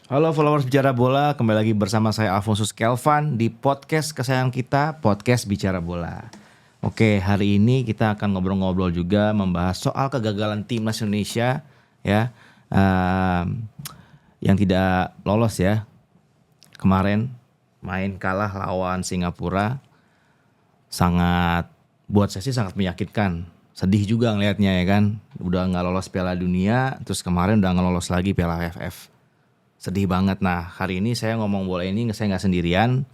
Halo followers Bicara Bola, kembali lagi bersama saya Alfonsus Kelvan di podcast kesayangan kita, Podcast Bicara Bola. Oke, hari ini kita akan ngobrol-ngobrol juga membahas soal kegagalan timnas Indonesia ya, yang tidak lolos ya. Kemarin main kalah lawan Singapura, buat saya sih sangat menyakitkan. Sedih juga ngelihatnya ya kan, udah nggak lolos Piala Dunia, terus kemarin udah nggak lolos lagi Piala AFF. Sedih banget. Nah, hari ini saya ngomong bola ini saya nggak sendirian.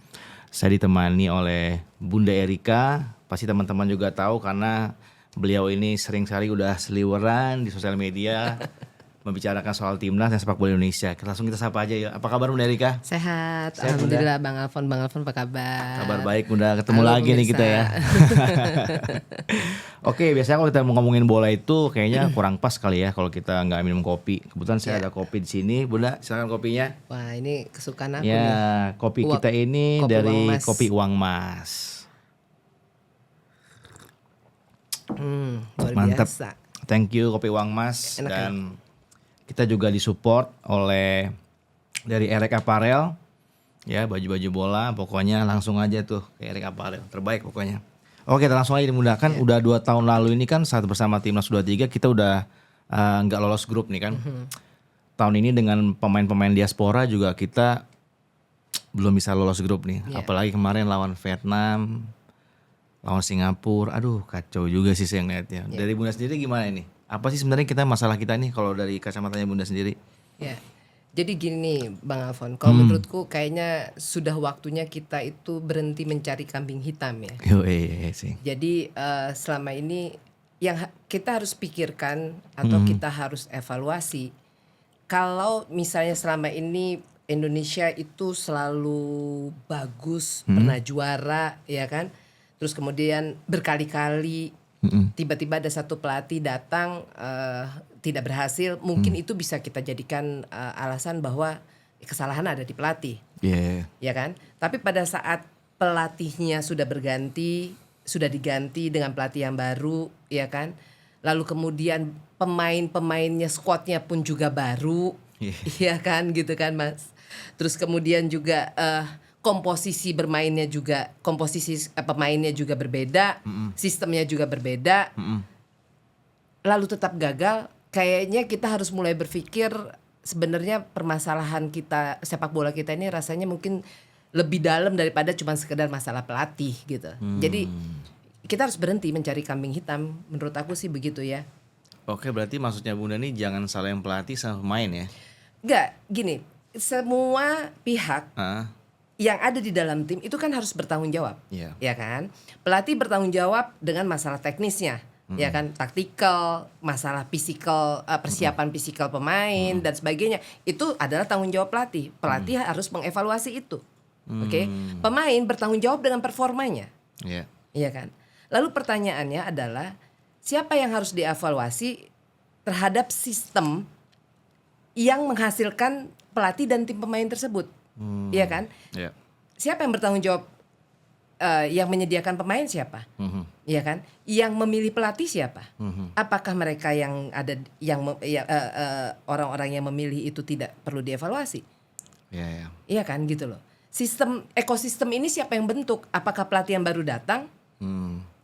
Saya ditemani oleh Bunda Erika. Pasti teman-teman juga tahu karena beliau ini sering sekali udah seliweran di sosial media membicarakan soal timnas dan sepak bola Indonesia. Langsung kita sapa aja ya. Apa kabar Bunda Erika? Sehat, Bunda? alhamdulillah. Bang Alfon apa kabar? Kabar baik Bunda, ketemu Halo, lagi nih pemirsa. kita ya. Oke, biasanya kalau kita mau ngomongin bola itu kayaknya kurang pas kali ya kalau kita nggak minum kopi. Kebetulan saya ada kopi di sini, Bunda. Silakan kopinya. Wah, ini kesukaan aku nih. Ya, kopi kita ini Kopi dari Uang Mas. Kopi Uang Mas. Luar Mantap. biasa. Thank you Kopi Uang Mas. Enak, Dan kita juga disupport oleh dari Erek Apparel. Ya, baju-baju bola pokoknya langsung aja tuh ke Erek Apparel. Terbaik pokoknya. Oke, kita langsung aja dimudahkan. Udah 2 tahun lalu ini kan saat bersama timnas U23 kita udah nggak lolos grup nih kan. Tahun ini dengan pemain-pemain diaspora juga kita belum bisa lolos grup nih. Apalagi kemarin lawan Vietnam, lawan Singapura. Aduh, kacau juga sih saya ngeliatnya. Dari Bunda sendiri gimana ini? Apa sih sebenarnya masalah kita nih kalau dari kacamatanya Bunda sendiri? Ya. Jadi gini nih Bang Alfon, kalau menurutku kayaknya sudah waktunya kita itu berhenti mencari kambing hitam ya. Sih. Jadi selama ini yang kita harus pikirkan atau kita harus evaluasi, kalau misalnya selama ini Indonesia itu selalu bagus, pernah juara ya kan, terus kemudian berkali-kali tiba-tiba ada satu pelatih datang tidak berhasil, mungkin itu bisa kita jadikan alasan bahwa kesalahan ada di pelatih. Ya kan? Tapi pada saat pelatihnya sudah diganti dengan pelatih yang baru, ya kan? Lalu kemudian pemain-pemainnya, skuadnya pun juga baru, ya kan, gitu kan, Mas. Terus kemudian juga komposisi pemainnya juga berbeda, sistemnya juga berbeda. Lalu tetap gagal. Kayaknya kita harus mulai berpikir sebenarnya permasalahan kita sepak bola kita ini rasanya mungkin lebih dalam daripada cuma sekedar masalah pelatih gitu. Jadi kita harus berhenti mencari kambing hitam. Menurut aku sih begitu ya. Oke, berarti maksudnya Bunda nih jangan salahin pelatih sama pemain ya? Enggak, gini, semua pihak yang ada di dalam tim itu kan harus bertanggung jawab, ya kan? Pelatih bertanggung jawab dengan masalah teknisnya. Ya kan, taktikal, masalah fisikal, persiapan fisikal pemain dan sebagainya. Itu adalah tanggung jawab pelatih. Pelatih harus mengevaluasi itu. Oke. Pemain bertanggung jawab dengan performanya. Iya kan? Lalu pertanyaannya adalah siapa yang harus dievaluasi terhadap sistem yang menghasilkan pelatih dan tim pemain tersebut. Iya kan? Siapa yang bertanggung jawab? Yang menyediakan pemain siapa? Iya kan? Yang memilih pelatih siapa? Apakah mereka yang ada orang-orang yang memilih itu tidak perlu dievaluasi? Iya kan, gitu loh. Ekosistem ini siapa yang bentuk? Apakah pelatih yang baru datang?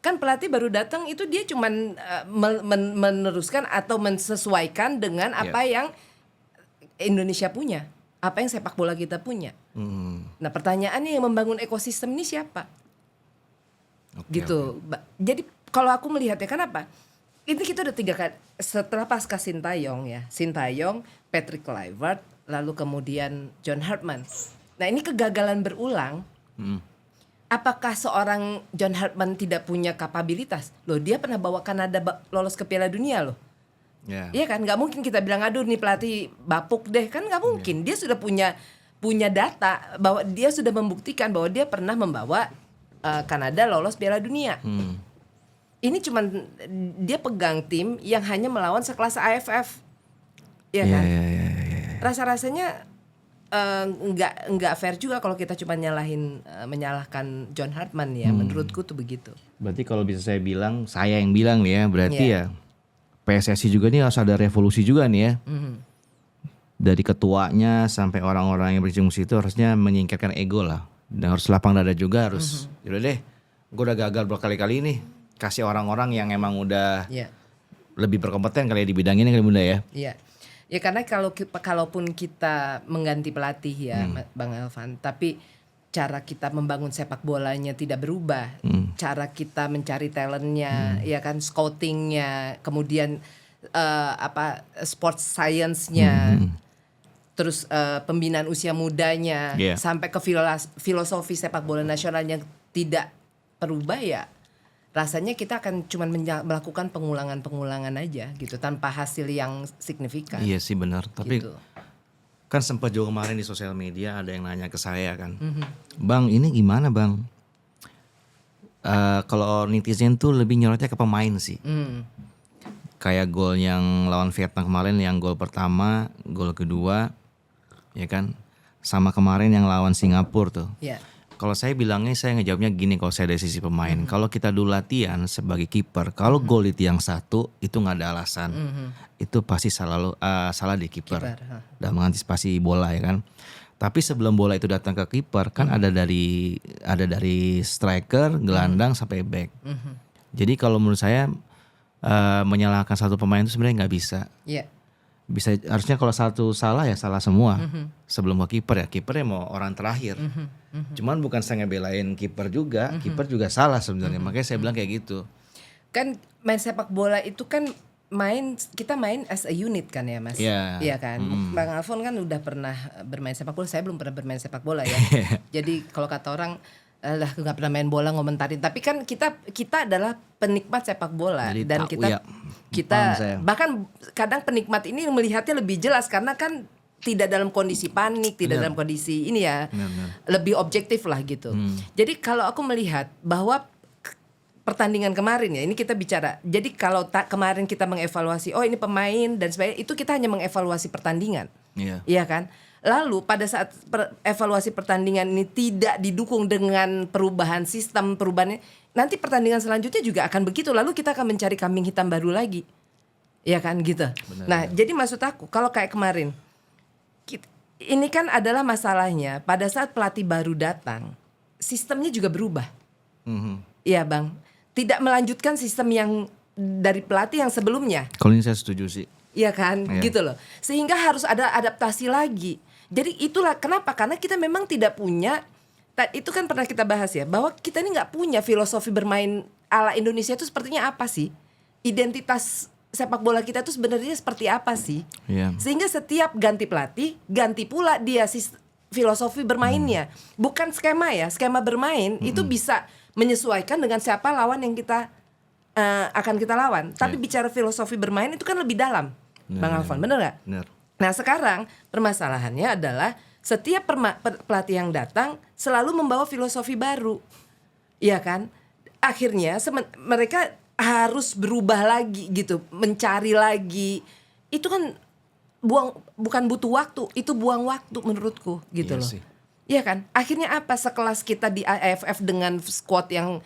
Kan pelatih baru datang itu dia cuman meneruskan atau mensesuaikan dengan apa yang Indonesia punya, apa yang sepak bola kita punya. Nah, pertanyaannya yang membangun ekosistem ini siapa? Gitu. Jadi kalau aku melihatnya kenapa? Ini kita udah 3 kali setelah pasca Sintayong ya. Sintayong, Patrick Kluivert, lalu kemudian John Hartman. Nah, ini kegagalan berulang. Apakah seorang John Hartman tidak punya kapabilitas? Loh, dia pernah bawa Kanada lolos ke Piala Dunia loh. Iya kan, nggak mungkin kita bilang aduh nih pelatih bapuk deh, kan nggak mungkin. Dia sudah punya data bahwa dia sudah membuktikan bahwa dia pernah membawa Kanada lolos Piala Dunia. Ini cuman dia pegang tim yang hanya melawan sekelas AFF, ya kan? Rasa-rasanya nggak fair juga kalau kita cuma menyalahkan John Hartman ya. Menurutku tuh begitu. Berarti kalau bisa saya yang bilang nih ya, berarti ya PSSI juga nih harus ada revolusi juga nih ya. Dari ketuanya sampai orang-orang yang berkecimpung situ harusnya menyingkirkan ego lah. Dan harus lapang dada juga, harus yaudah deh, gue udah gagal berkali-kali nih, kasih orang-orang yang emang udah lebih berkompeten kali ya di bidang ini kali Bunda ya. Iya. Ya karena kalaupun kita mengganti pelatih ya Bang Elvan, tapi cara kita membangun sepak bolanya tidak berubah. Cara kita mencari talentnya, ya kan, scoutingnya, kemudian sports science-nya, terus pembinaan usia mudanya, sampai ke filosofi sepak bola nasional yang tidak berubah ya. Rasanya kita akan cuma melakukan pengulangan aja gitu tanpa hasil yang signifikan. Iya sih benar. Tapi gitu. Kan sempat juga kemarin di sosial media ada yang nanya ke saya kan, Bang ini gimana Bang? Kalau netizen tuh lebih nyorotnya ke pemain sih. Kayak gol yang lawan Vietnam kemarin, yang gol pertama, gol kedua, ya kan? Sama kemarin yang lawan Singapura tuh. Kalau saya bilangnya, saya ngejawabnya gini kalau saya dari sisi pemain. Kalau kita dulu latihan sebagai kiper, kalau gol di tiang satu itu nggak ada alasan. Itu pasti salah di kiper dalam mengantisipasi bola ya kan. Tapi sebelum bola itu datang ke kiper kan ada dari striker, gelandang sampai back. Jadi kalau menurut saya menyalahkan satu pemain itu sebenarnya nggak bisa. Bisa harusnya kalau satu salah ya salah semua. Sebelum ke kiper ya, kipernya mau orang terakhir. Cuman bukan saya ngebelain kiper juga, kiper juga salah sebenarnya. Makanya saya bilang kayak gitu. Kan main sepak bola itu kan kita main as a unit kan ya Mas. Iya kan. Bang Alfon kan udah pernah bermain sepak bola, saya belum pernah bermain sepak bola ya. Jadi kalau kata orang lah nggak pernah main bola ngomentarin, tapi kan kita adalah penikmat sepak bola. Jadi, dan kita bahkan kadang penikmat ini melihatnya lebih jelas karena kan tidak dalam kondisi panik, tidak dalam kondisi ini ya, lebih objektif lah gitu. Jadi kalau aku melihat bahwa pertandingan kemarin ya, ini kita bicara. Jadi kalau kemarin kita mengevaluasi, oh ini pemain dan sebagainya, itu kita hanya mengevaluasi pertandingan, iya kan? Lalu pada saat evaluasi pertandingan ini tidak didukung dengan perubahan sistem, perubahannya, nanti pertandingan selanjutnya juga akan begitu. Lalu kita akan mencari kambing hitam baru lagi, ya kan gitu. Nah jadi maksud aku kalau kayak kemarin, ini kan adalah masalahnya pada saat pelatih baru datang, sistemnya juga berubah. Iya Bang, tidak melanjutkan sistem yang dari pelatih yang sebelumnya. Kalau ini saya setuju sih. Iya kan, gitu loh. Sehingga harus ada adaptasi lagi. Jadi itulah kenapa, karena kita memang tidak punya, itu kan pernah kita bahas ya, bahwa kita ini nggak punya filosofi bermain ala Indonesia itu sepertinya apa sih? Identitas sepak bola kita itu sebenarnya seperti apa sih? Sehingga setiap ganti pelatih, ganti pula dia filosofi bermainnya. Bukan skema ya, skema bermain itu bisa menyesuaikan dengan siapa lawan yang kita akan kita lawan. Tapi bicara filosofi bermain itu kan lebih dalam, Bang Alfon, bener gak? Nah sekarang permasalahannya adalah setiap pelatih yang datang selalu membawa filosofi baru, iya kan? Akhirnya mereka harus berubah lagi gitu, mencari lagi. Itu kan bukan butuh waktu, itu buang waktu menurutku gitu loh. Iya kan? Akhirnya apa, sekelas kita di AFF dengan squad yang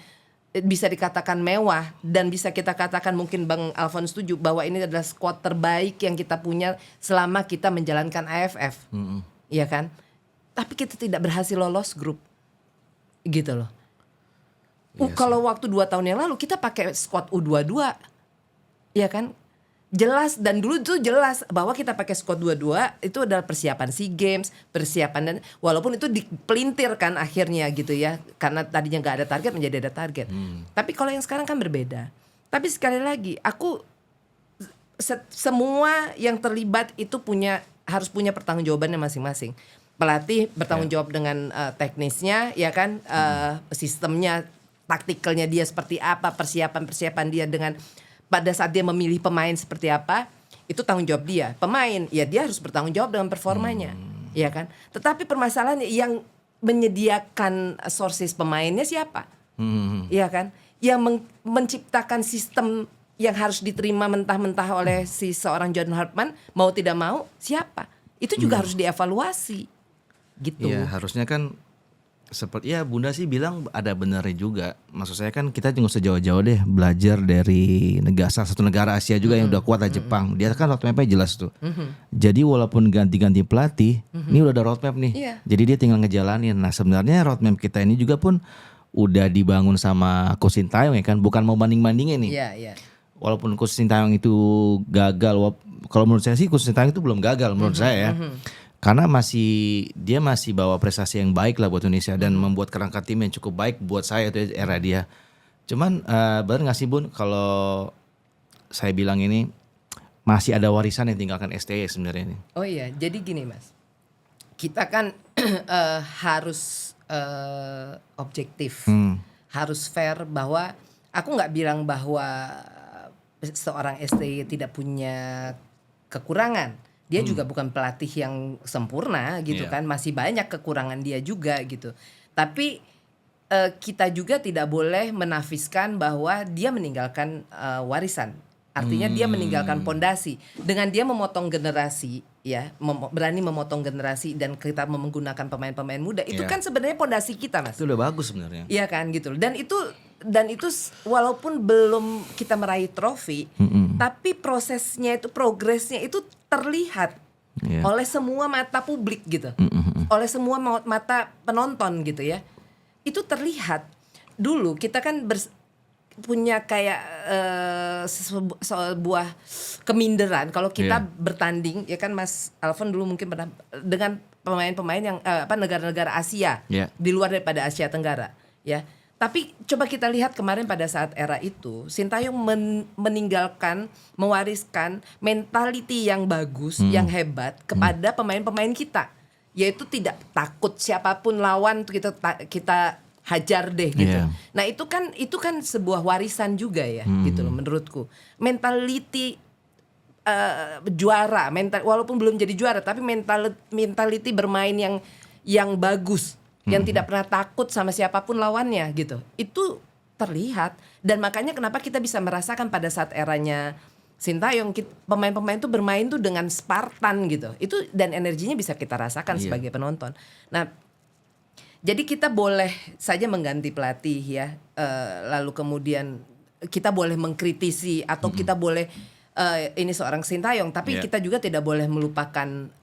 bisa dikatakan mewah dan bisa kita katakan, mungkin Bang Alfon setuju bahwa ini adalah squad terbaik yang kita punya selama kita menjalankan AFF. Iya kan? Tapi kita tidak berhasil lolos grup. Gitu loh. Kalau waktu 2 tahun yang lalu kita pakai squad U22. Iya kan? Jelas, dan dulu itu jelas bahwa kita pakai squad 22 itu adalah persiapan SEA Games, persiapan, dan walaupun itu dipelintir kan akhirnya gitu ya, karena tadinya nggak ada target menjadi ada target. Tapi kalau yang sekarang kan berbeda. Tapi sekali lagi aku semua yang terlibat itu harus punya pertanggungjawabannya masing-masing. Pelatih bertanggung jawab dengan teknisnya, ya kan, sistemnya, taktikalnya dia seperti apa, persiapan dia dengan pada saat dia memilih pemain seperti apa. itu tanggung jawab dia. Pemain, ya dia harus bertanggung jawab dengan performanya, ya kan. Tetapi permasalahannya yang menyediakan sources pemainnya siapa, ya kan? Yang menciptakan sistem yang harus diterima mentah-mentah oleh si seorang John Hartman, mau tidak mau siapa? Itu juga harus dievaluasi, gitu. Iya, harusnya kan seperti ya Bunda sih bilang ada benernya juga. Maksud saya kan kita nggak usah jauh-jauh deh belajar dari salah satu negara Asia juga yang udah kuat lah, Jepang. Dia kan roadmapnya jelas tuh. Jadi walaupun ganti-ganti pelatih, ini udah ada roadmap nih. Iya. Jadi dia tinggal ngejalanin. Nah sebenarnya roadmap kita ini juga pun udah dibangun sama Coach Sintayong ya kan. Bukan mau banding-bandingin nih. Iya, iya. Walaupun Coach Sintayong itu gagal, kalau menurut saya sih Coach Sintayong itu belum gagal menurut saya ya. Karena dia masih bawa prestasi yang baik lah buat Indonesia dan membuat kerangka tim yang cukup baik buat saya itu era dia. Cuman benar nggak sih Bun kalau saya bilang ini masih ada warisan yang tinggalkan STY sebenarnya ini. Oh iya, jadi gini Mas, kita kan harus objektif, harus fair, bahwa aku nggak bilang bahwa seorang STY tidak punya kekurangan. Dia juga bukan pelatih yang sempurna gitu kan, masih banyak kekurangan dia juga gitu. Tapi kita juga tidak boleh menafiskan bahwa dia meninggalkan warisan. Artinya dia meninggalkan pondasi. Dengan dia memotong generasi, ya, berani memotong generasi dan kita menggunakan pemain-pemain muda, itu kan sebenarnya pondasi kita, Mas. Itu udah bagus sebenarnya. Iya kan gitu. Dan itu walaupun belum kita meraih trofi, tapi prosesnya itu, progresnya itu terlihat oleh semua mata publik gitu, oleh semua mata penonton gitu ya. Itu terlihat. Dulu kita kan punya kayak sebuah keminderan kalau kita bertanding, ya kan Mas Alfon dulu mungkin pernah dengan pemain-pemain yang negara-negara Asia di luar daripada Asia Tenggara, ya. Tapi coba kita lihat kemarin pada saat era itu, Sintayong meninggalkan, mewariskan mentality yang bagus, yang hebat kepada pemain-pemain kita, yaitu tidak takut siapapun lawan tuh kita hajar deh gitu. Nah itu kan sebuah warisan juga ya, gitu loh menurutku. Mentality juara, walaupun belum jadi juara, tapi mentality bermain yang bagus, yang tidak pernah takut sama siapapun lawannya gitu. Itu terlihat, dan makanya kenapa kita bisa merasakan pada saat eranya Sintayong pemain-pemain tuh bermain tuh dengan Spartan gitu. Itu dan energinya bisa kita rasakan sebagai penonton. Nah, jadi kita boleh saja mengganti pelatih ya, lalu kemudian kita boleh mengkritisi atau kita boleh ini seorang Sintayong, tapi kita juga tidak boleh melupakan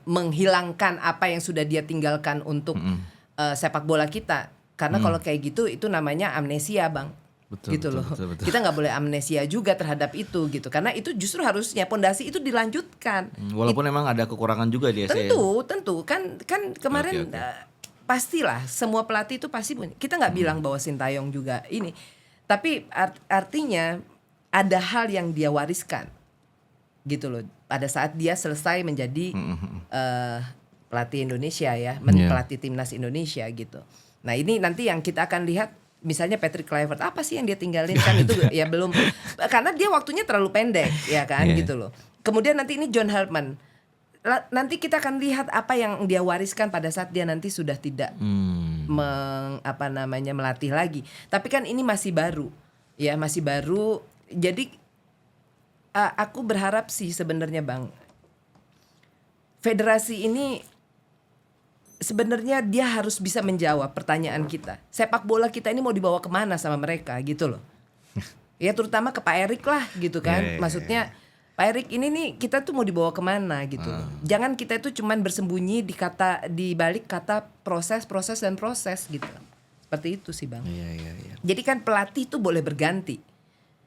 menghilangkan apa yang sudah dia tinggalkan untuk sepak bola kita, karena kalau kayak gitu itu namanya amnesia, Bang. Betul. Kita nggak boleh amnesia juga terhadap itu gitu, karena itu justru harusnya pondasi itu dilanjutkan. Walaupun memang ada kekurangan juga dia. Tentu kan kemarin pastilah semua pelatih itu pasti punya. Kita nggak bilang bahwa Sintayong juga ini, tapi artinya ada hal yang dia wariskan gitu loh pada saat dia selesai menjadi pelatih Indonesia ya, pelatih timnas Indonesia gitu. Nah ini nanti yang kita akan lihat, misalnya Patrick Kluivert, apa sih yang dia tinggalin kan itu ya belum, karena dia waktunya terlalu pendek ya kan gitu loh. Kemudian nanti ini John Hartman, nanti kita akan lihat apa yang dia wariskan pada saat dia nanti sudah tidak melatih lagi. Tapi kan ini masih baru ya, masih baru. Jadi aku berharap sih sebenarnya Bang, federasi ini sebenarnya dia harus bisa menjawab pertanyaan kita. Sepak bola kita ini mau dibawa kemana sama mereka gitu loh. Ya terutama ke Pak Erik lah gitu kan. Maksudnya Pak Erik ini nih kita tuh mau dibawa kemana gitu loh. Jangan kita itu cuman bersembunyi di balik kata proses gitu. Seperti itu sih Bang. Jadi kan pelatih tuh boleh berganti,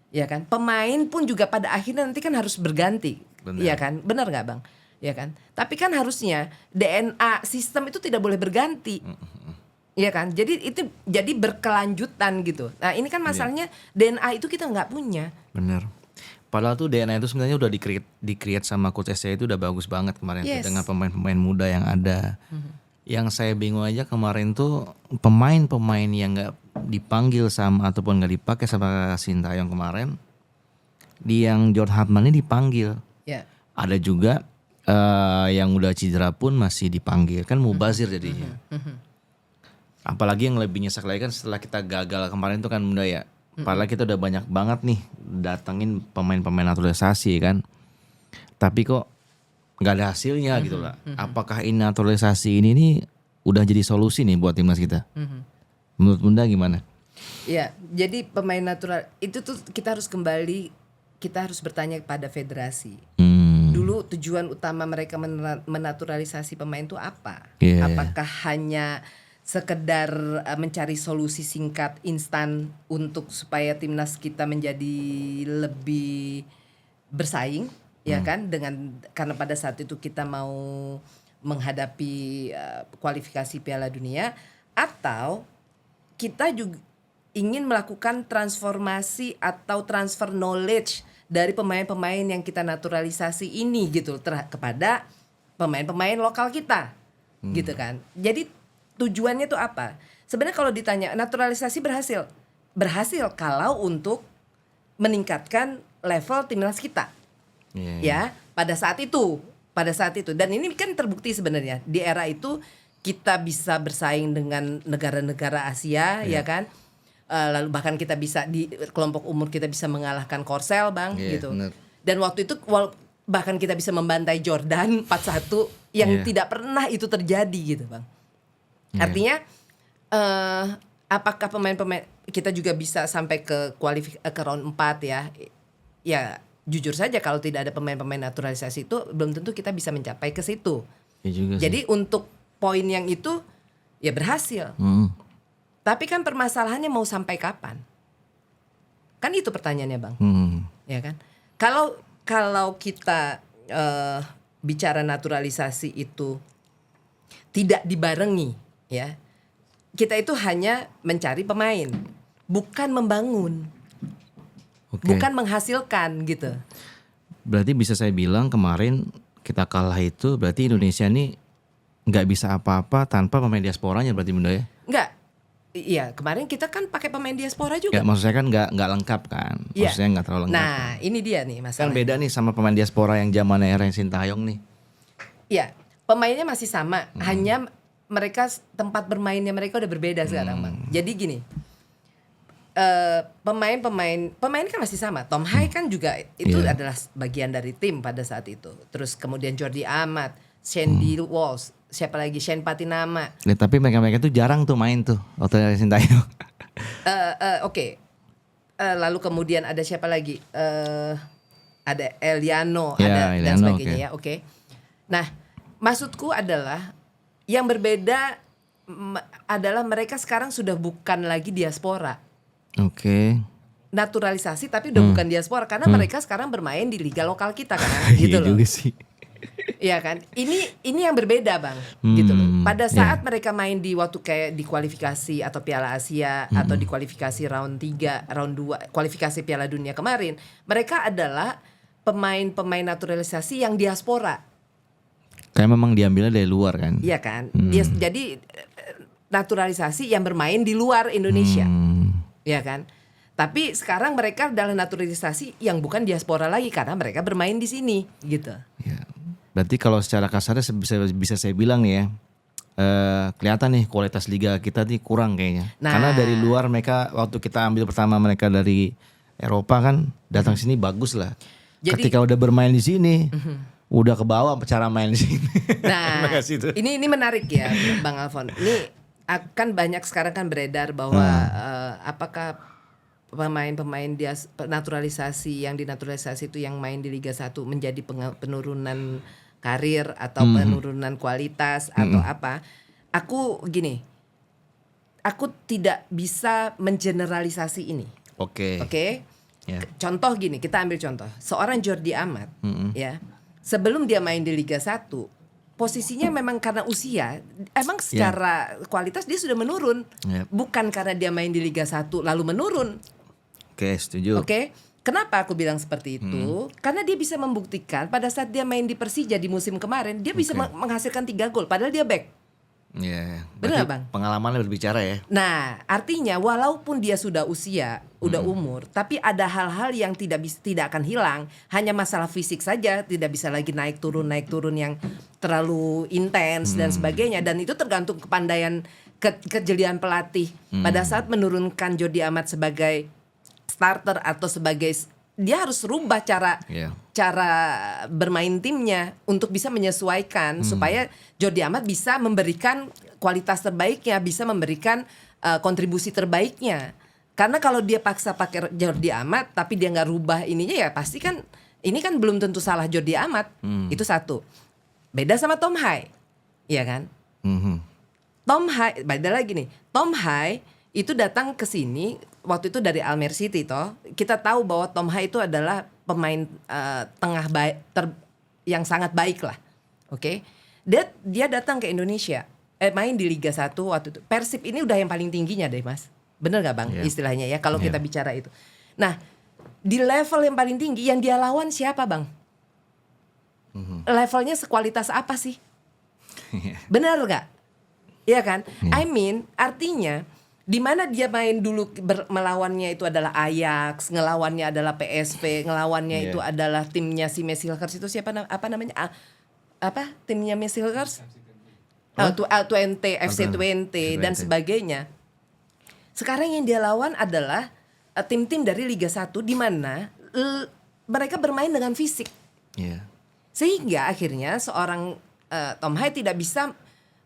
ya kan. Pemain pun juga pada akhirnya nanti kan harus berganti, ya kan. Benar nggak Bang? Ya kan, tapi kan harusnya DNA sistem itu tidak boleh berganti, ya kan. Jadi itu jadi berkelanjutan gitu. Nah ini kan masalahnya DNA itu kita nggak punya. Bener. Padahal tuh DNA itu sebenarnya udah di-create sama Coach SC itu udah bagus banget kemarin dengan pemain-pemain muda yang ada. Yang saya bingung aja kemarin tuh pemain-pemain yang nggak dipanggil sama ataupun nggak dipakai sama Sintayong kemarin, yang John Hartman ini dipanggil. Ada juga yang udah cedera pun masih dipanggil, kan mubazir jadinya. Apalagi yang lebih nyesek lagi kan setelah kita gagal kemarin tuh kan Bunda ya. Padahal kita udah banyak banget nih datengin pemain-pemain naturalisasi kan. Tapi kok nggak ada hasilnya gitu lah. Apakah ini naturalisasi ini nih udah jadi solusi nih buat timnas kita? Menurut Bunda gimana? Ya, jadi pemain natural itu tuh kita harus bertanya kepada federasi. Dulu tujuan utama mereka menaturalisasi pemain itu apa? Apakah hanya sekedar mencari solusi singkat instan untuk supaya timnas kita menjadi lebih bersaing, ya kan? Karena pada saat itu kita mau menghadapi kualifikasi Piala Dunia, atau kita juga ingin melakukan transformasi atau transfer knowledge dari pemain-pemain yang kita naturalisasi ini gitu kepada pemain-pemain lokal kita, gitu kan? Jadi tujuannya tuh apa? Sebenarnya kalau ditanya naturalisasi berhasil kalau untuk meningkatkan level timnas kita, ya pada saat itu. Dan ini kan terbukti sebenarnya di era itu kita bisa bersaing dengan negara-negara Asia, ya kan? Lalu bahkan kita bisa di kelompok umur kita bisa mengalahkan Korsel, Bang, gitu. Bener. Dan waktu itu bahkan kita bisa membantai Jordan 4-1 yang tidak pernah itu terjadi gitu, Bang. Artinya apakah pemain-pemain kita juga bisa sampai ke round 4 ya? Ya jujur saja kalau tidak ada pemain-pemain naturalisasi itu belum tentu kita bisa mencapai ke situ. Jadi untuk poin yang itu ya berhasil. Tapi kan permasalahannya mau sampai kapan? Kan itu pertanyaannya, Bang. Ya kan? Kalau kita bicara naturalisasi itu tidak dibarengi, ya, kita itu hanya mencari pemain, bukan membangun, bukan menghasilkan gitu. Berarti bisa saya bilang kemarin kita kalah itu berarti Indonesia ini nggak bisa apa-apa tanpa pemain diasporanya berarti Bunda ya? Nggak, iya kemarin kita kan pakai pemain diaspora juga. Ya maksud saya kan nggak lengkap kan, maksudnya nggak terlalu lengkap. Nah kan. Ini dia nih masalahnya. Kan beda nih sama pemain diaspora yang zaman era Sintayong nih. Iya, pemainnya masih sama, hanya mereka tempat bermainnya mereka udah berbeda sekarang, Bang. Jadi gini, pemain kan masih sama. Tom Hai kan juga itu adalah bagian dari tim pada saat itu. Terus kemudian Jordi Amat, Sandy Walsh, siapa lagi, Shane Patinama. Ya, tapi mereka tuh jarang tuh main tuh waktu dari Sintayong. Oke. Lalu kemudian ada siapa lagi? Ada Eliano, dan sebagainya ya. Oke. Nah, maksudku adalah yang berbeda adalah mereka sekarang sudah bukan lagi diaspora. Naturalisasi tapi udah bukan diaspora karena mereka sekarang bermain di liga lokal kita kan, gitu loh. Juga sih. Iya kan? Ini yang berbeda, Bang. Gitu loh. Pada saat mereka main di waktu kayak di kualifikasi atau Piala Asia atau di kualifikasi round 3, round 2, kualifikasi Piala Dunia kemarin, mereka adalah pemain-pemain naturalisasi yang diaspora. Kayak memang diambilnya dari luar kan? Iya kan? Jadi naturalisasi yang bermain di luar Indonesia. Iya kan? Tapi sekarang mereka adalah naturalisasi yang bukan diaspora lagi karena mereka bermain di sini gitu. Ya. Berarti kalau secara kasarnya bisa saya bilang nih ya, kelihatan nih kualitas liga kita nih kurang kayaknya. Karena dari luar mereka waktu kita ambil pertama mereka dari Eropa kan datang sini bagus lah. Jadi, ketika udah bermain di sini, udah kebawa cara main di sini. Nah, ini menarik ya, Bang Alfon. Ini akan banyak sekarang kan beredar bahwa apakah pemain-pemain naturalisasi yang dinaturalisasi itu yang main di Liga 1 menjadi penurunan karir atau penurunan kualitas atau apa? Aku gini, aku tidak bisa mengeneralisasi ini. Oke. Yeah. Contoh gini, kita ambil contoh. Seorang Jordi Amat, ya, sebelum dia main di Liga 1, posisinya memang karena usia, emang secara kualitas dia sudah menurun. Bukan karena dia main di Liga 1 lalu menurun. Setuju. Kenapa aku bilang seperti itu? Karena dia bisa membuktikan pada saat dia main di Persija di musim kemarin, dia bisa menghasilkan 3 gol padahal dia back. Benar Bang? Pengalamannya berbicara ya. Nah, artinya walaupun dia sudah usia, udah umur, tapi ada hal-hal yang tidak akan hilang. Hanya masalah fisik saja, tidak bisa lagi naik turun yang terlalu intens dan sebagainya. Dan itu tergantung kepandaian, kejelian pelatih pada saat menurunkan Jordi Amat sebagai starter atau sebagai, dia harus rubah cara bermain timnya untuk bisa menyesuaikan supaya Jordi Amat bisa memberikan kualitas terbaiknya, bisa memberikan kontribusi terbaiknya. Karena kalau dia paksa pakai Jordi Amat tapi dia nggak rubah ininya, ya pasti kan ini kan belum tentu salah Jordi Amat. Itu satu. Beda sama Tom Hai, ya kan? Tom Hai, beda lagi nih. Tom Hai itu datang ke sini waktu itu dari Almere City toh. Kita tahu bahwa Tom Hai itu adalah pemain tengah baik yang sangat baik lah. Oke. Dia datang ke Indonesia, main di Liga 1 waktu itu. Persib ini udah yang paling tingginya deh, Mas. Bener gak Bang istilahnya ya kalau kita bicara itu. Nah, di level yang paling tinggi yang dia lawan siapa Bang? Levelnya sekualitas apa sih? Bener gak? Iya kan? I mean artinya di mana dia main dulu melawannya itu adalah Ajax, ngelawannya adalah PSV, ngelawannya itu adalah timnya si Messi Hilgers itu siapa apa namanya? Apa timnya Messi Hilgers? FC20 dan sebagainya. Sekarang yang dia lawan adalah tim-tim dari Liga 1 di mana mereka bermain dengan fisik. Sehingga akhirnya seorang Tom Hai tidak bisa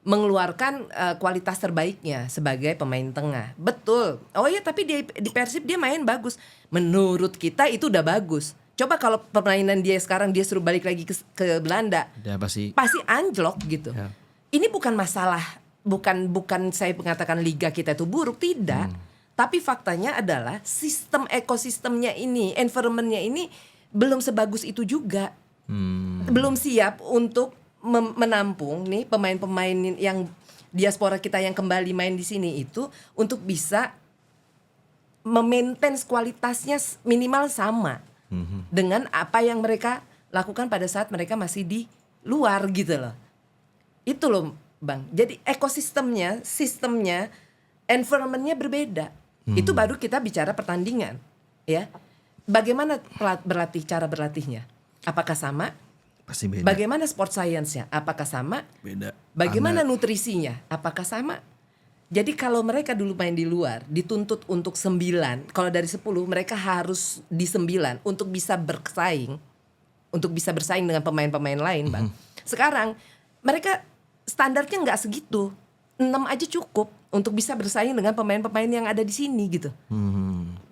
mengeluarkan kualitas terbaiknya sebagai pemain tengah. Betul. Oh iya, tapi di Persib dia main bagus. Menurut kita itu udah bagus. Coba kalau permainan dia sekarang dia suruh balik lagi ke Belanda, pasti anjlok gitu. Ini bukan masalah, bukan saya mengatakan liga kita itu buruk, tidak. Tapi faktanya adalah sistem ekosistemnya ini, environmentnya ini belum sebagus itu juga. Belum siap untuk menampung nih pemain-pemain yang diaspora kita yang kembali main di sini itu untuk bisa memaintain kualitasnya minimal sama dengan apa yang mereka lakukan pada saat mereka masih di luar gitu loh. Itu loh Bang. Jadi ekosistemnya, sistemnya, environmentnya berbeda. Itu baru kita bicara pertandingan, ya. Bagaimana cara berlatihnya? Apakah sama? Pasti beda. Bagaimana sport science-nya? Apakah sama? Beda. Bagaimana nutrisinya? Apakah sama? Jadi kalau mereka dulu main di luar dituntut untuk 9, kalau dari 10 mereka harus di 9 untuk bisa bersaing, dengan pemain-pemain lain, Bang. Sekarang mereka standarnya nggak segitu, 6 aja cukup untuk bisa bersaing dengan pemain-pemain yang ada di sini gitu.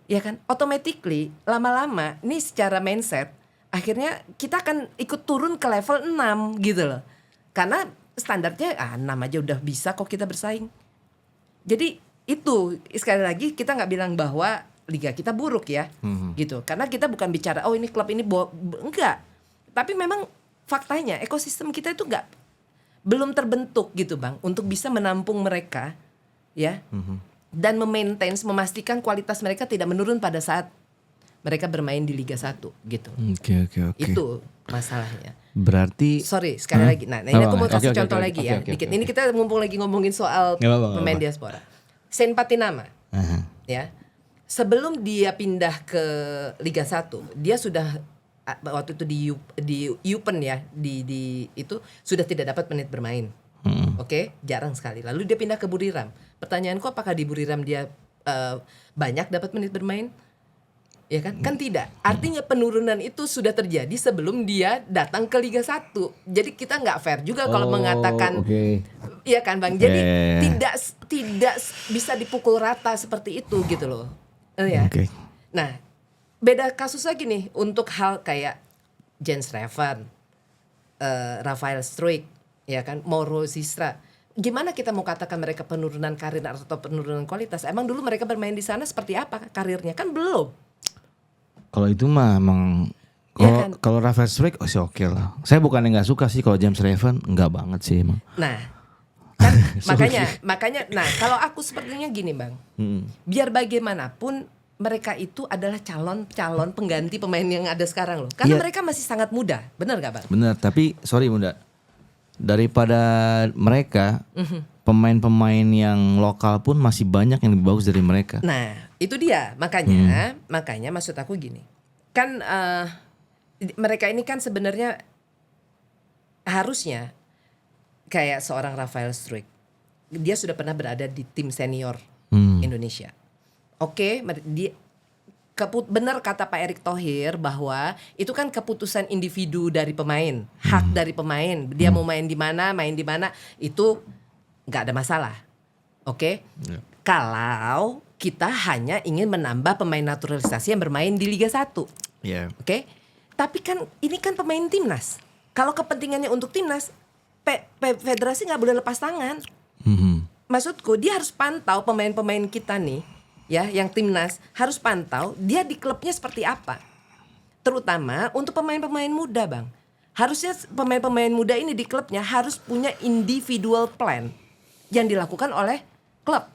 Ya kan? Automatically lama-lama ini secara mindset akhirnya kita akan ikut turun ke level 6 gitu loh. Karena standarnya 6 aja udah bisa kok kita bersaing. Jadi itu sekali lagi kita gak bilang bahwa liga kita buruk ya gitu. Karena kita bukan bicara ini klub ini enggak. Tapi memang faktanya ekosistem kita itu belum terbentuk gitu Bang. Untuk bisa menampung mereka ya. Dan memastikan kualitas mereka tidak menurun pada saat mereka bermain di Liga 1 gitu. Oke. Itu masalahnya. Berarti sekali lagi. Nah, ini aku mau kasih contoh lagi ya. Dikit. Ini kita mumpung lagi ngomongin soal pemain diaspora. Sen Patinama. Ya. Sebelum dia pindah ke Liga 1, dia sudah waktu itu di Eupen ya, di itu sudah tidak dapat menit bermain. Oke, jarang sekali. Lalu dia pindah ke Buriram. Pertanyaanku apakah di Buriram dia banyak dapat menit bermain? Ya kan? Kan tidak. Artinya penurunan itu sudah terjadi sebelum dia datang ke Liga 1. Jadi kita nggak fair juga kalau mengatakan, iya kan Bang. Jadi tidak bisa dipukul rata seperti itu gitu loh. Ya. Nah, beda kasus lagi nih untuk hal kayak Jens Reven, Rafael Struijk, ya kan, Mauro Zistra. Gimana kita mau katakan mereka penurunan karir atau penurunan kualitas? Emang dulu mereka bermain di sana seperti apa karirnya? Kan belum. Kalau itu mah emang kalau Rafael Struijk sih oke lah. Saya bukannya nggak suka sih kalau James Reven, nggak banget sih emang. Nah, kan makanya nah kalau aku sepertinya gini Bang. Biar bagaimanapun mereka itu adalah calon pengganti pemain yang ada sekarang loh. Karena mereka masih sangat muda, benar nggak Bang? Benar, tapi sorry Bunda. daripada mereka pemain-pemain yang lokal pun masih banyak yang lebih bagus dari mereka. Nah, itu dia. Makanya maksud aku gini. Kan mereka ini kan sebenarnya harusnya kayak seorang Rafael Struijk. Dia sudah pernah berada di tim senior Indonesia. Oke, benar kata Pak Erick Thohir bahwa itu kan keputusan individu dari pemain, hak dari pemain. Dia mau main di mana itu nggak ada masalah. Oke? Yeah. Kalau kita hanya ingin menambah pemain naturalisasi yang bermain di Liga 1. Yeah. Oke? Tapi kan ini kan pemain timnas. Kalau kepentingannya untuk timnas, federasi nggak boleh lepas tangan. Maksudku dia harus pantau pemain-pemain kita nih, ya, yang timnas harus pantau dia di klubnya seperti apa. Terutama untuk pemain-pemain muda, Bang. Harusnya pemain-pemain muda ini di klubnya harus punya individual plan yang dilakukan oleh klub.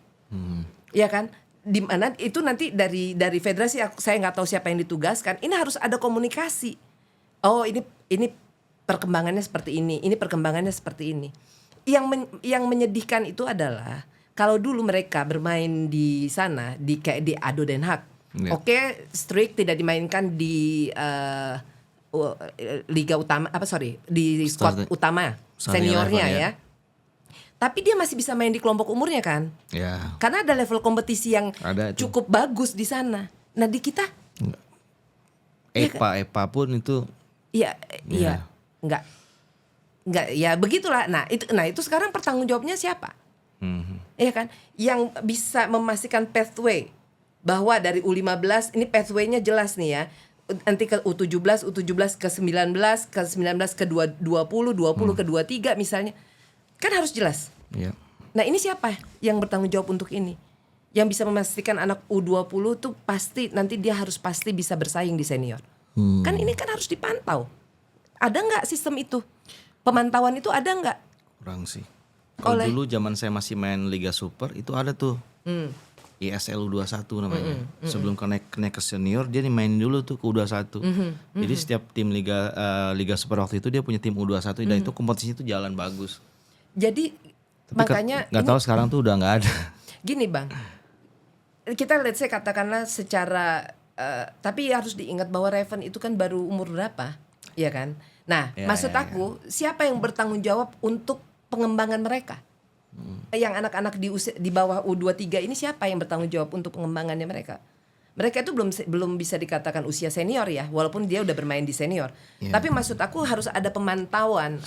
Ya kan? Di mana itu nanti dari federasi, saya nggak tahu siapa yang ditugaskan. Ini harus ada komunikasi. Oh, ini perkembangannya seperti ini perkembangannya seperti ini. Yang menyedihkan itu adalah kalau dulu mereka bermain di sana kayak di ADO Den Haag. Yeah. Oke, Struijk tidak dimainkan di liga utama di squad utama seniornya ya. Tapi dia masih bisa main di kelompok umurnya kan? Yeah. Karena ada level kompetisi yang cukup bagus di sana. Nah, di kita EPA pun itu Iya, enggak ya begitulah. Nah itu sekarang pertanggung jawabnya siapa? Iya kan, yang bisa memastikan pathway bahwa dari U15 ini pathway-nya jelas nih ya. Nanti ke U17 ke 19 ke 20 ke 23 misalnya. Kan harus jelas. Yeah. Nah, ini siapa yang bertanggung jawab untuk ini? Yang bisa memastikan anak U20 tuh nanti dia harus pasti bisa bersaing di senior. Kan ini kan harus dipantau. Ada nggak sistem itu? Pemantauan itu ada nggak? Kurang sih. Kalau dulu zaman saya masih main Liga Super itu ada tuh ISL U21 namanya. Sebelum naik ke senior dia dimainin dulu tuh ke U21. Jadi setiap tim Liga Super waktu itu dia punya tim U21 dan itu kompetisi itu jalan bagus. Jadi tapi makanya nggak tahu sekarang tuh udah nggak ada. Gini Bang, kita let's say katakanlah secara tapi harus diingat bahwa Raven itu kan baru umur berapa, ya kan? Nah, maksud aku siapa yang bertanggung jawab untuk pengembangan mereka? Yang anak-anak di bawah U23 ini siapa yang bertanggung jawab untuk pengembangannya mereka? Mereka itu belum bisa dikatakan usia senior ya, walaupun dia udah bermain di senior. Tapi maksud aku harus ada pantauan.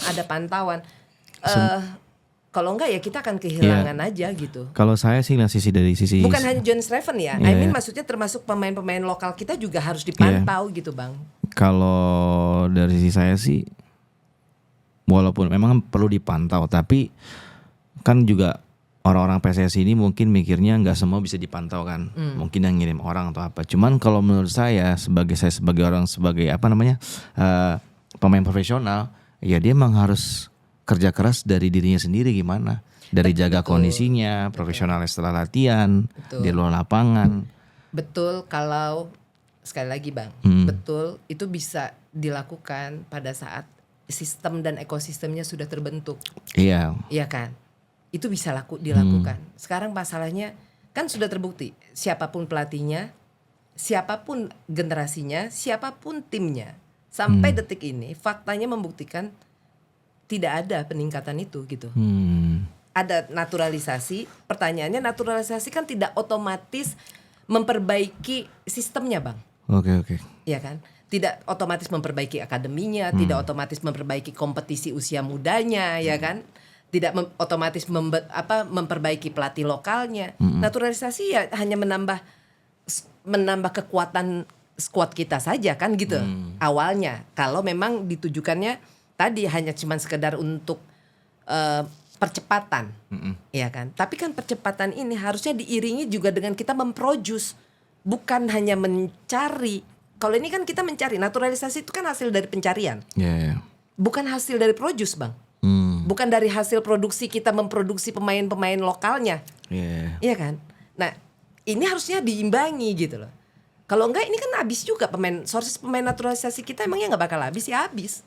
Kalau enggak ya kita akan kehilangan aja gitu. Kalau saya sih dari sisi bukan hanya John Raven ya. I mean maksudnya termasuk pemain-pemain lokal kita juga harus dipantau gitu, Bang. Kalau dari sisi saya sih walaupun memang perlu dipantau, tapi kan juga orang-orang PSSI ini mungkin mikirnya nggak semua bisa dipantau kan. Mungkin yang ngirim orang atau apa. Cuman kalau menurut saya sebagai pemain profesional, ya dia memang harus kerja keras dari dirinya sendiri gimana. Dari jaga kondisinya, profesionalnya setelah latihan, di luar lapangan. Betul, kalau sekali lagi Bang, betul itu bisa dilakukan pada saat sistem dan ekosistemnya sudah terbentuk. Iya. Iya kan? Itu bisa dilakukan. Sekarang masalahnya kan sudah terbukti, siapapun pelatihnya, siapapun generasinya, siapapun timnya, sampai detik ini faktanya membuktikan tidak ada peningkatan itu gitu. Ada naturalisasi. Pertanyaannya naturalisasi kan tidak otomatis memperbaiki sistemnya, Bang. Oke. Iya kan? Tidak otomatis memperbaiki akademinya, tidak otomatis memperbaiki kompetisi usia mudanya, ya kan? Tidak otomatis memperbaiki pelatih lokalnya. Naturalisasi ya hanya menambah kekuatan skuad kita saja kan gitu. Awalnya kalau memang ditujukannya tadi hanya cuma sekedar untuk percepatan, ya kan? Tapi kan percepatan ini harusnya diiringi juga dengan kita memproduce, bukan hanya mencari. Kalau ini kan kita mencari, naturalisasi itu kan hasil dari pencarian, bukan hasil dari produce, Bang. Bukan dari hasil produksi kita memproduksi pemain-pemain lokalnya, iya kan? Nah ini harusnya diimbangi gitu loh. Kalau enggak ini kan habis juga sources pemain naturalisasi kita emangnya nggak bakal habis ya habis.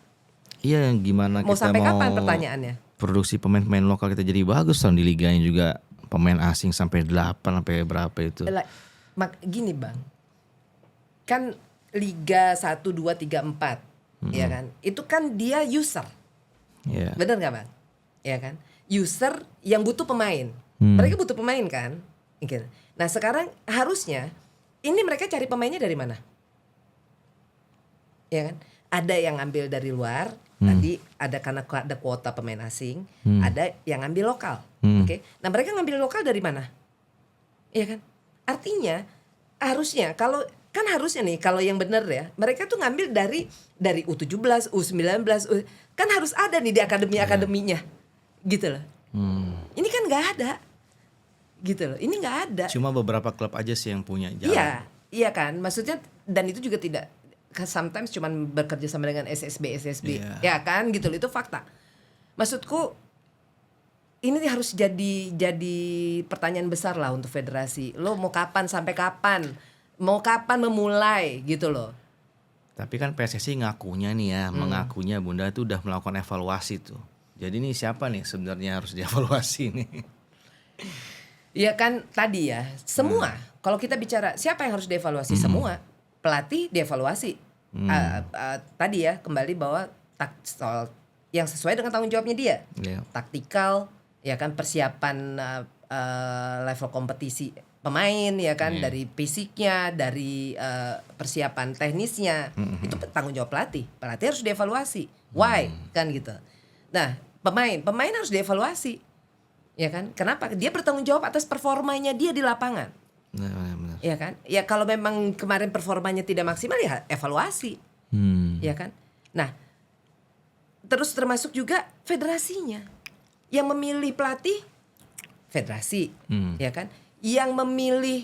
Iya, gimana mau kita sampai mau kapan pertanyaannya? Produksi pemain-pemain lokal kita jadi bagus tahun di liganya juga pemain asing sampai 8 sampai berapa itu. Gini Bang. Kan Liga 1 2 3 4 ya kan? Itu kan dia user. Yeah. Benar nggak Bang? Ya kan? User yang butuh pemain. Mereka butuh pemain kan? Gitu. Nah, sekarang harusnya ini mereka cari pemainnya dari mana? Ya kan? Ada yang ngambil dari luar, tadi ada karena ada kuota pemain asing, ada yang ngambil lokal. Oke. Nah, mereka ngambil lokal dari mana? Iya kan? Artinya harusnya harusnya nih kalau yang benar ya, mereka tuh ngambil dari U17, U19, kan harus ada nih di akademinya. Gitu loh. Ini kan nggak ada. Gitu loh. Ini nggak ada. Cuma beberapa klub aja sih yang punya jalan. Iya kan? Maksudnya dan itu juga tidak sometimes cuman bekerja sama dengan SSB ya kan gitu loh, itu fakta. Maksudku ini harus jadi pertanyaan besar lah untuk federasi. Lo mau kapan sampai kapan? Mau kapan memulai gitu loh. Tapi kan PSSI ngakunya nih ya, mengakunya Bunda tuh udah melakukan evaluasi tuh. Jadi nih siapa nih sebenarnya harus dievaluasi nih? Ya kan tadi ya, semua. Kalau kita bicara siapa yang harus dievaluasi, semua. Pelatih dievaluasi. Tadi ya kembali bahwa soal yang sesuai dengan tanggung jawabnya dia. Taktikal, ya kan, persiapan level kompetisi pemain, ya kan, dari fisiknya, dari persiapan teknisnya, itu tanggung jawab pelatih. Pelatih harus dievaluasi. Why? Kan gitu. Nah, pemain harus dievaluasi. Ya kan? Kenapa? Dia bertanggung jawab atas performanya dia di lapangan. Benar. Ya kan? Ya kalau memang kemarin performanya tidak maksimal ya evaluasi. Ya kan? Nah, terus termasuk juga federasinya. Yang memilih pelatih federasi, ya kan? Yang memilih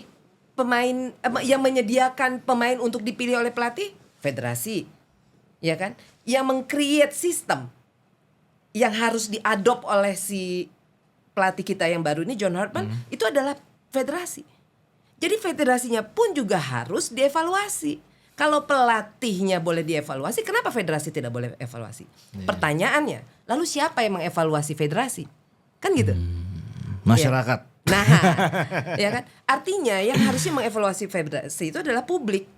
pemain, yang menyediakan pemain untuk dipilih oleh pelatih federasi. Ya kan? Yang meng-create sistem yang harus diadop oleh si pelatih kita yang baru ini John Hartman, itu adalah federasi. Jadi federasinya pun juga harus dievaluasi. Kalau pelatihnya boleh dievaluasi, kenapa federasi tidak boleh evaluasi? Pertanyaannya, lalu siapa yang mengevaluasi federasi? Kan gitu. Masyarakat. Ya. Nah, ya kan? Artinya yang harusnya mengevaluasi federasi itu adalah publik.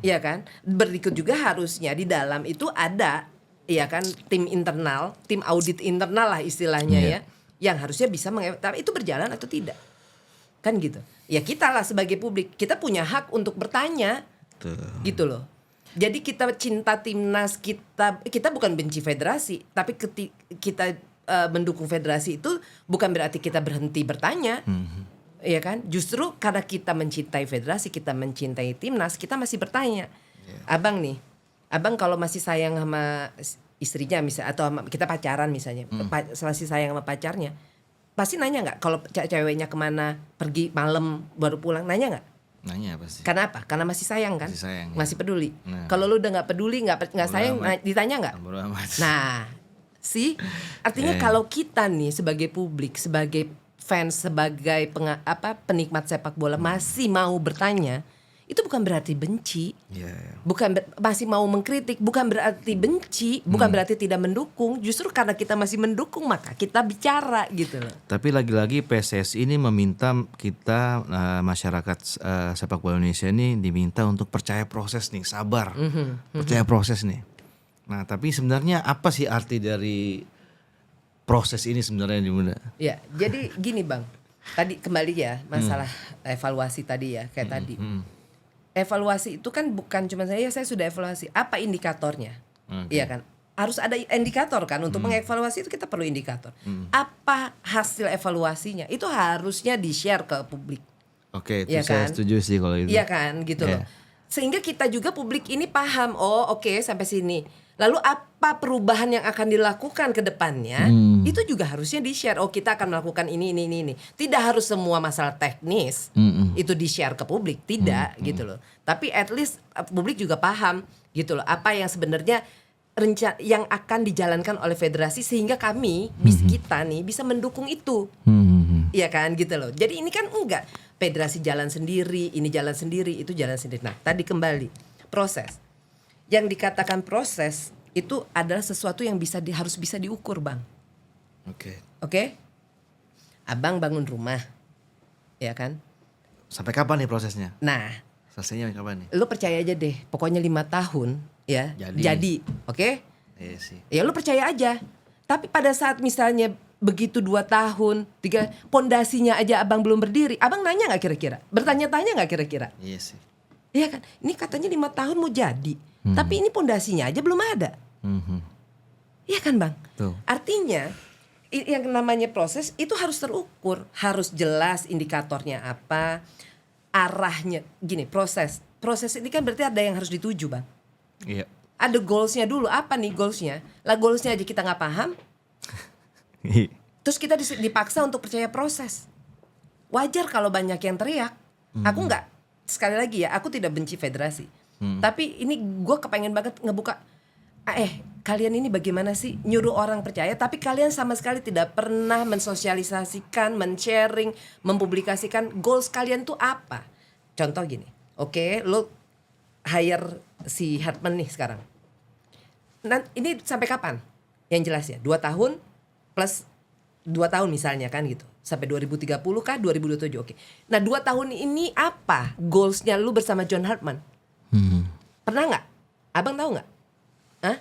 Ya kan? Berikut juga harusnya di dalam itu ada, ya kan, tim internal, tim audit internal lah istilahnya ya, yang harusnya bisa tapi itu berjalan atau tidak. Kan gitu. Ya kita lah sebagai publik, kita punya hak untuk bertanya. Gitu loh. Jadi kita cinta timnas, kita bukan benci federasi, tapi kita mendukung federasi itu bukan berarti kita berhenti bertanya. Ya kan? Justru karena kita mencintai federasi, kita mencintai timnas, kita masih bertanya. Abang nih, abang kalau masih sayang sama istrinya misalnya, atau kita pacaran misalnya, masih sayang sama pacarnya, pasti nanya nggak kalau ceweknya kemana, pergi malam baru pulang, nanya nggak? Nanya pasti. Kenapa? Karena masih sayang kan? Masih peduli. Nah. Kalau lu udah nggak peduli, nggak sayang, ditanya nggak? Nah, artinya kalau kita nih sebagai publik, sebagai fans, sebagai penikmat sepak bola masih mau bertanya, itu bukan berarti benci. Masih mau mengkritik, bukan berarti benci, bukan berarti tidak mendukung. Justru karena kita masih mendukung, maka kita bicara gitu loh. Tapi lagi-lagi PSSI ini meminta kita masyarakat sepak bola Indonesia ini diminta untuk percaya proses nih, sabar, percaya proses nih. Nah, tapi sebenarnya apa sih arti dari proses ini sebenarnya di Bunda? Ya, jadi gini Bang, tadi kembali ya masalah evaluasi tadi ya, kayak tadi. Evaluasi itu kan bukan cuma saya sudah evaluasi, apa indikatornya? Iya kan? Harus ada indikator kan, untuk mengevaluasi itu kita perlu indikator. Apa hasil evaluasinya? Itu harusnya di-share ke publik. Oke, itu ya saya setuju sih kalau itu. Iya kan, gitu loh. Sehingga kita juga publik ini paham, sampai sini. Lalu apa perubahan yang akan dilakukan ke depannya? Itu juga harusnya di-share. Kita akan melakukan ini. Tidak harus semua masalah teknis itu di-share ke publik, tidak gitu loh. Tapi at least publik juga paham gitu loh, apa yang sebenarnya yang akan dijalankan oleh federasi, sehingga kita nih bisa mendukung itu. Iya kan gitu loh. Jadi ini kan enggak federasi jalan sendiri, ini jalan sendiri, itu jalan sendiri. Nah, tadi kembali proses. Yang dikatakan proses itu adalah sesuatu yang harus bisa diukur, Bang. Oke? Abang bangun rumah, ya kan? Sampai kapan nih prosesnya? Nah, selesainya kapan nih? Lu percaya aja deh, pokoknya 5 tahun ya jadi, oke? Iya sih. Ya lu percaya aja. Tapi pada saat misalnya begitu 2 tahun, 3, pondasinya aja abang belum berdiri, abang nanya nggak kira-kira? Bertanya-tanya nggak kira-kira? Iya sih. Iya kan? Ini katanya 5 tahun mau jadi, tapi ini pondasinya aja belum ada. Iya kan, Bang? Tuh. Artinya yang namanya proses itu harus terukur, harus jelas indikatornya apa, arahnya. Gini, proses ini kan berarti ada yang harus dituju, Bang. Iya. Ada goalsnya dulu, apa nih goalsnya? Lah goalsnya aja kita nggak paham, terus kita dipaksa untuk percaya proses. Wajar kalau banyak yang teriak. Aku nggak, sekali lagi ya, aku tidak benci federasi, tapi ini gue kepengen banget ngebuka. Kalian ini bagaimana sih nyuruh orang percaya, tapi kalian sama sekali tidak pernah mensosialisasikan, men-sharing, mempublikasikan goals kalian tuh apa? Contoh gini, oke, lo hire si Hartman nih sekarang. Nah, ini sampai kapan? Yang jelas ya, 2 tahun plus 2 tahun misalnya kan gitu. Sampai 2030 kah, 2027, oke. Nah 2 tahun ini apa goalsnya lu bersama John Hartman? Pernah gak? Abang tahu gak? Hah?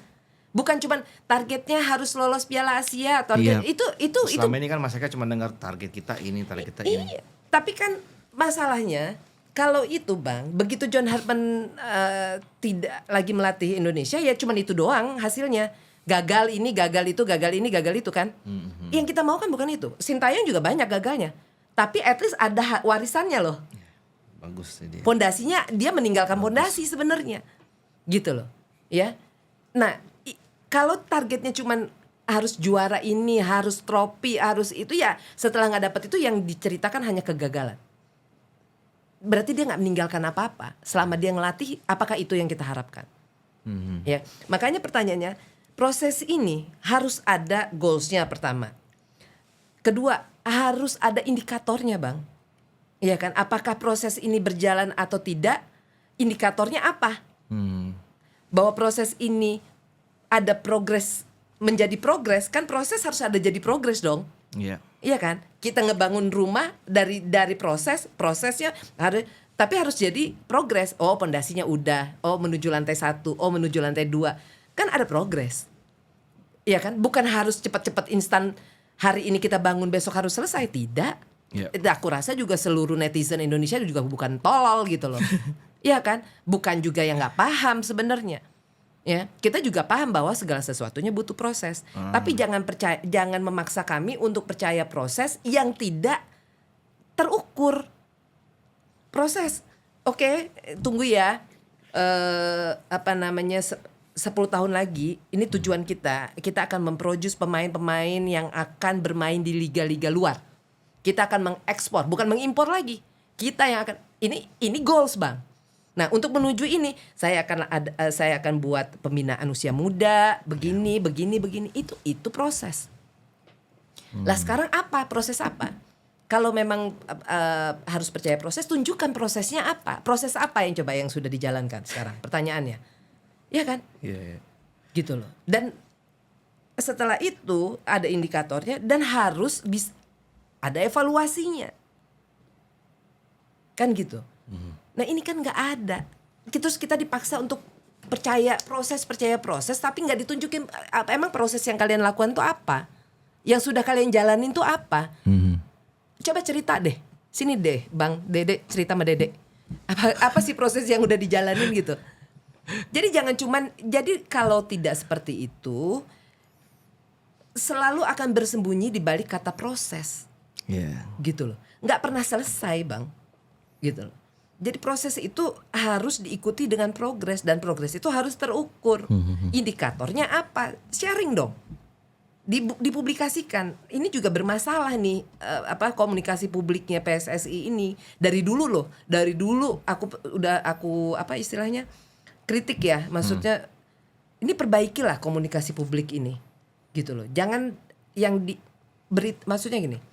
Bukan cuman targetnya harus lolos Piala Asia atau itu selama ini kan masyarakat cuma dengar target kita ini, target kita ini. Iya. Tapi kan masalahnya kalau itu, Bang, begitu John Hartman tidak lagi melatih Indonesia, ya cuman itu doang hasilnya. Gagal ini, gagal itu, gagal ini, gagal itu kan. Yang kita mau kan bukan itu. Sintayong juga banyak gagalnya. Tapi at least ada warisannya loh. Bagus sih dia. Pondasinya dia meninggalkan pondasi sebenarnya. Gitu loh. Ya. Nah, kalau targetnya cuman harus juara ini, harus trofi, harus itu, ya setelah nggak dapat itu yang diceritakan hanya kegagalan. Berarti dia nggak meninggalkan apa-apa. Selama dia ngelatih, apakah itu yang kita harapkan? Ya, makanya pertanyaannya, proses ini harus ada goalsnya pertama. Kedua, harus ada indikatornya, Bang. Iya kan? Apakah proses ini berjalan atau tidak? Indikatornya apa? Bahwa proses ini ada progres, menjadi progres, kan proses harus ada jadi progres dong. Iya. Iya kan? Kita ngebangun rumah dari prosesnya harus, tapi harus jadi progres. Oh, pondasinya udah. Oh, menuju lantai 1, oh menuju lantai 2. Kan ada progres. Iya kan? Bukan harus cepat-cepat instan, hari ini kita bangun besok harus selesai, tidak. Aku rasa juga seluruh netizen Indonesia juga bukan tolol gitu loh. Iya kan? Bukan juga yang nggak paham sebenarnya. Ya, kita juga paham bahwa segala sesuatunya butuh proses. Tapi jangan memaksa kami untuk percaya proses yang tidak terukur. Proses, oke, tunggu ya. 10 tahun lagi, ini tujuan kita akan memproduce pemain-pemain yang akan bermain di liga-liga luar. Kita akan mengekspor, bukan mengimpor lagi. Kita yang akan, ini goals, Bang. Nah, untuk menuju ini saya akan buat pembinaan usia muda, begini. Itu proses. Lah sekarang apa? Proses apa? Kalau memang harus percaya proses, tunjukkan prosesnya apa? Proses apa yang sudah dijalankan sekarang? Pertanyaannya. Iya kan? Iya. Gitu loh. Dan setelah itu ada indikatornya dan harus ada evaluasinya. Kan gitu. Nah ini kan nggak ada. Terus kita dipaksa untuk percaya proses, tapi nggak ditunjukin emang proses yang kalian lakukan tuh apa, yang sudah kalian jalanin tuh apa. Coba cerita deh, sini deh, Bang Dede, cerita sama Dede. Apa sih proses yang udah dijalanin gitu. Jadi jangan jadi kalau tidak seperti itu, selalu akan bersembunyi di balik kata proses. Gitu loh. Nggak pernah selesai, Bang. Gitu loh. Jadi proses itu harus diikuti dengan progres, dan progres itu harus terukur. Indikatornya apa? Sharing dong. Dipublikasikan. Ini juga bermasalah nih komunikasi publiknya PSSI ini. Dari dulu loh. Dari dulu aku istilahnya kritik ya. Maksudnya ini perbaikilah komunikasi publik ini. Gitu loh. Jangan yang maksudnya gini.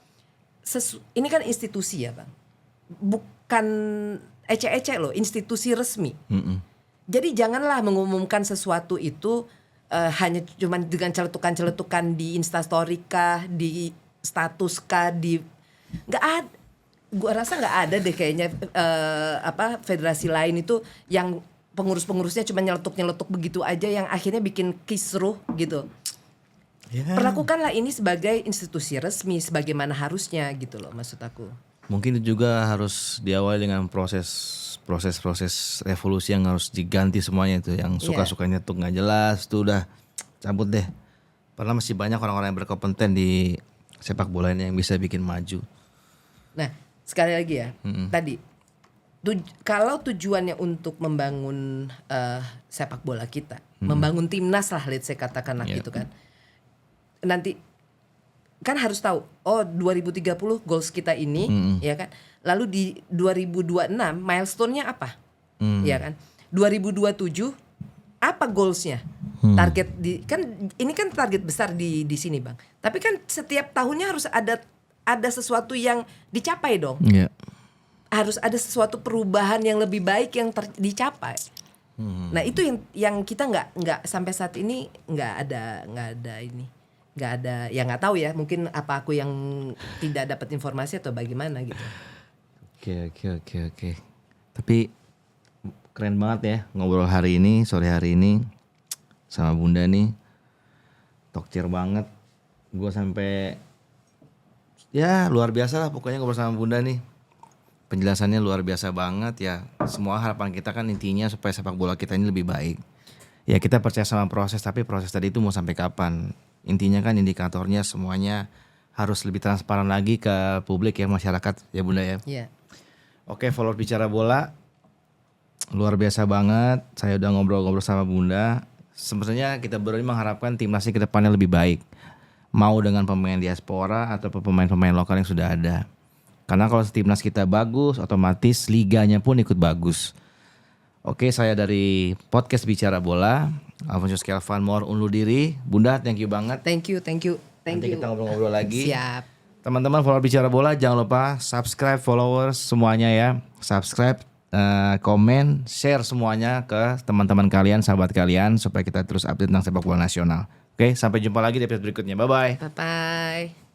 Ini kan institusi ya, Bang. Bukan ecek-ecek loh, institusi resmi. Jadi janganlah mengumumkan sesuatu itu hanya cuman dengan celetukan-celetukan di Instastory kah, di status kah, nggak ada. Gua rasa nggak ada deh kayaknya federasi lain itu yang pengurus-pengurusnya cuma nyeletuk begitu aja yang akhirnya bikin kisruh gitu. Perlakukanlah ini sebagai institusi resmi sebagaimana harusnya gitu loh, maksud aku. Mungkin itu juga harus diawali dengan proses revolusi yang harus diganti semuanya itu, yang suka-sukanya tuh nggak jelas tuh udah cabut deh. Padahal masih banyak orang-orang yang berkompeten di sepak bola ini yang bisa bikin maju. Nah, sekali lagi ya, tadi kalau tujuannya untuk membangun sepak bola kita, membangun timnas lah, let's say katakanlah gitu kan. Nanti kan harus tahu, 2030 goals kita ini, ya kan. Lalu di 2026 milestone-nya apa? Ya kan. 2027 apa goals-nya? Target kan ini kan target besar di sini, Bang. Tapi kan setiap tahunnya harus ada sesuatu yang dicapai dong. Harus ada sesuatu perubahan yang lebih baik yang dicapai. Nah, itu yang kita nggak sampai saat ini nggak ada, ya nggak tahu ya, mungkin apa aku yang tidak dapat informasi atau bagaimana gitu. Oke. Tapi keren banget ya ngobrol sore hari ini sama Bunda nih. Tokcer banget. Gue sampai ya luar biasa lah pokoknya ngobrol sama Bunda nih. Penjelasannya luar biasa banget ya. Semua harapan kita kan intinya supaya sepak bola kita ini lebih baik. Ya kita percaya sama proses, tapi proses tadi itu mau sampai kapan? Intinya kan indikatornya semuanya harus lebih transparan lagi ke publik ya, masyarakat ya Bunda ya. Iya. Oke, follower Bicara Bola luar biasa banget. Saya udah ngobrol-ngobrol sama Bunda. Sebenarnya kita berdua mengharapkan timnasnya ke depannya lebih baik. Mau dengan pemain diaspora atau pemain-pemain lokal yang sudah ada. Karena kalau timnas kita bagus, otomatis liganya pun ikut bagus. Oke, saya dari podcast Bicara Bola, Alfonso Kelvin Moore undur diri. Bunda, thank you banget. Thank you. Nanti kita ngobrol-ngobrol lagi. Siap. Teman-teman follow Bicara Bola, jangan lupa subscribe, followers semuanya ya. Subscribe, komen, share semuanya ke teman-teman kalian, sahabat kalian, supaya kita terus update tentang sepak bola nasional. Oke, sampai jumpa lagi di episode berikutnya. Bye-bye. Bye-bye.